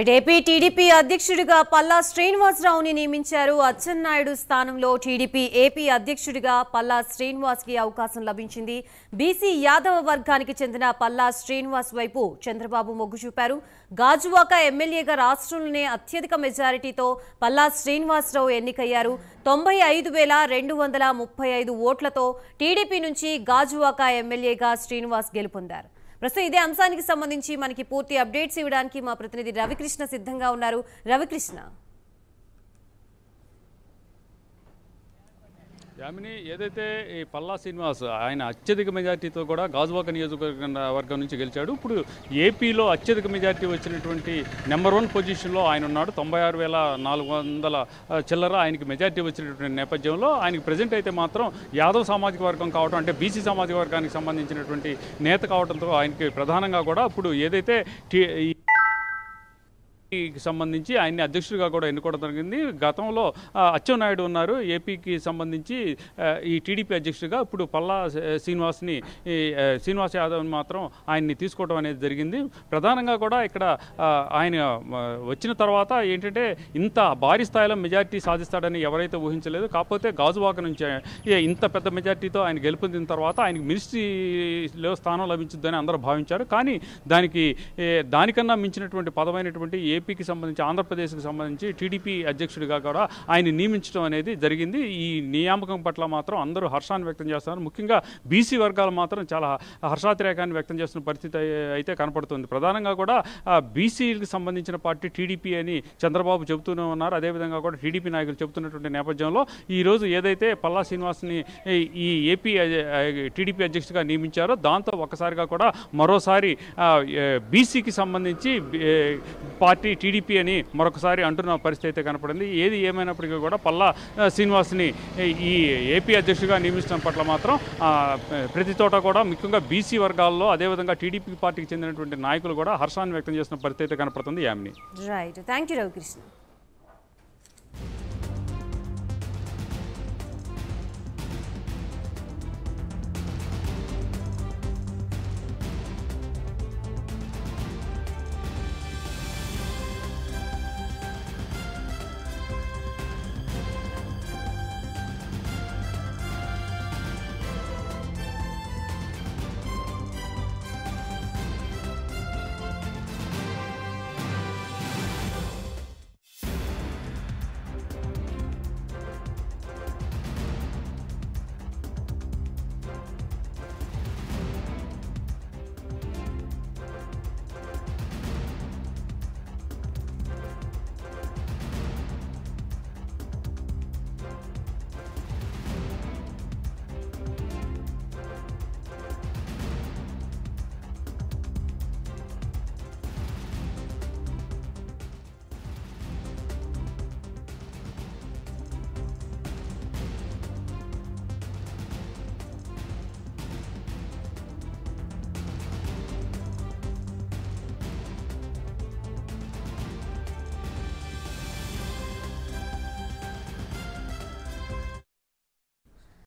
AP TDP అధ్యక్షుడిగా పల్లా శ్రీనివాసరావుని నియమించారు. అచ్చెన్నాయుడు స్థానంలో టీడీపీ ఏపీ అధ్యక్షుడిగా పల్లా శ్రీనివాస్కి అవకాశం లభించింది. బీసీ యాదవ వర్గానికి చెందిన పల్లా శ్రీనివాస్ వైపు చంద్రబాబు మొగ్గు చూపారు. గాజువాక ఎమ్మెల్యేగా రాష్ట్రంలోనే అత్యధిక మెజారిటీతో పల్లా శ్రీనివాసరావు ఎన్నికయ్యారు. 95,235 ఓట్లతో టీడీపీ నుంచి గాజువాక ఎమ్మెల్యేగా శ్రీనివాస్ గెలుపొందారు. ప్రస్తుతం ఇదే అంశానికి సంబంధించి మనకి పూర్తి అప్డేట్స్ ఇవ్వడానికి మా ప్రతినిధి రవికృష్ణ సిద్ధంగా ఉన్నారు. రవికృష్ణ, యామిని, ఏదైతే ఈ పల్లా శ్రీనివాస్ ఆయన అత్యధిక మెజార్టీతో కూడా గాజువాక నియోజకవర్గం నుంచి గెలిచాడు. ఇప్పుడు ఏపీలో అత్యధిక మెజార్టీ వచ్చినటువంటి నెంబర్ 1 పొజిషన్లో ఆయన ఉన్నాడు. 96,400 చిల్లర ఆయనకి మెజార్టీ వచ్చినటువంటి నేపథ్యంలో ఆయనకి ప్రజెంట్ అయితే మాత్రం యాదవ్ సామాజిక వర్గం కావడం, అంటే బీసీ సామాజిక వర్గానికి సంబంధించినటువంటి నేత కావడంతో ఆయనకి ప్రధానంగా కూడా ఇప్పుడు ఏదైతే సంబంధించి ఆయన్ని అధ్యక్షుడిగా కూడా ఎన్నుకోవడం జరిగింది. గతంలో అచ్చెన్నాయుడు ఉన్నారు ఏపీకి సంబంధించి ఈ టీడీపీ అధ్యక్షుడిగా. ఇప్పుడు పల్లా శ్రీనివాస్ యాదవ్ని మాత్రం ఆయన్ని తీసుకోవడం అనేది జరిగింది. ప్రధానంగా కూడా ఇక్కడ ఆయన వచ్చిన తర్వాత ఏంటంటే ఇంత భారీ స్థాయిలో మెజార్టీ సాధిస్తాడని ఎవరైతే ఊహించలేదు. కాకపోతే గాజువాక నుంచి ఇంత పెద్ద మెజార్టీతో ఆయన గెలుపొందిన తర్వాత ఆయనకి మినిస్ట్రీలో స్థానం లభించుద్దని అందరూ భావించారు. కానీ దానికన్నా మించినటువంటి పదమైనటువంటి ఏపీకి సంబంధించి, ఆంధ్రప్రదేశ్కి సంబంధించి టీడీపీ అధ్యక్షుడిగా కూడా ఆయన నియమించడం అనేది జరిగింది. ఈ నియామకం పట్ల మాత్రం అందరూ హర్షాన్ని వ్యక్తం చేస్తున్నారు. ముఖ్యంగా బీసీ వర్గాలు మాత్రం చాలా హర్షాతిరేకాన్ని వ్యక్తం చేస్తున్న పరిస్థితి అయితే కనపడుతుంది. ప్రధానంగా కూడా బీసీలకు సంబంధించిన పార్టీ టీడీపీ అని చంద్రబాబు చెబుతూనే ఉన్నారు. అదేవిధంగా కూడా టీడీపీ నాయకులు చెబుతున్నటువంటి నేపథ్యంలో ఈరోజు ఏదైతే పల్లా శ్రీనివాస్ని ఈ ఏపీ టీడీపీ అధ్యక్షుడిగా నియమించారో దాంతో ఒక్కసారిగా కూడా మరోసారి బీసీకి సంబంధించి పార్టీ టీడీపీ అని మరొకసారి అంటున్న పరిస్థితి అయితే కనపడింది. ఏది ఏమైనప్పటికీ కూడా పల్లా శ్రీనివాస్ని ఈ ఏపీ అధ్యక్షుడిగా నియమించడం పట్ల మాత్రం ప్రతి చోట కూడా ముఖ్యంగా బీసీ వర్గాల్లో అదేవిధంగా టీడీపీ పార్టీకి చెందినటువంటి నాయకులు కూడా హర్షాన్ని వ్యక్తం చేస్తున్న పరిస్థితి అయితే కనపడుతుంది. Yamini, right, thank you Ravikrishna.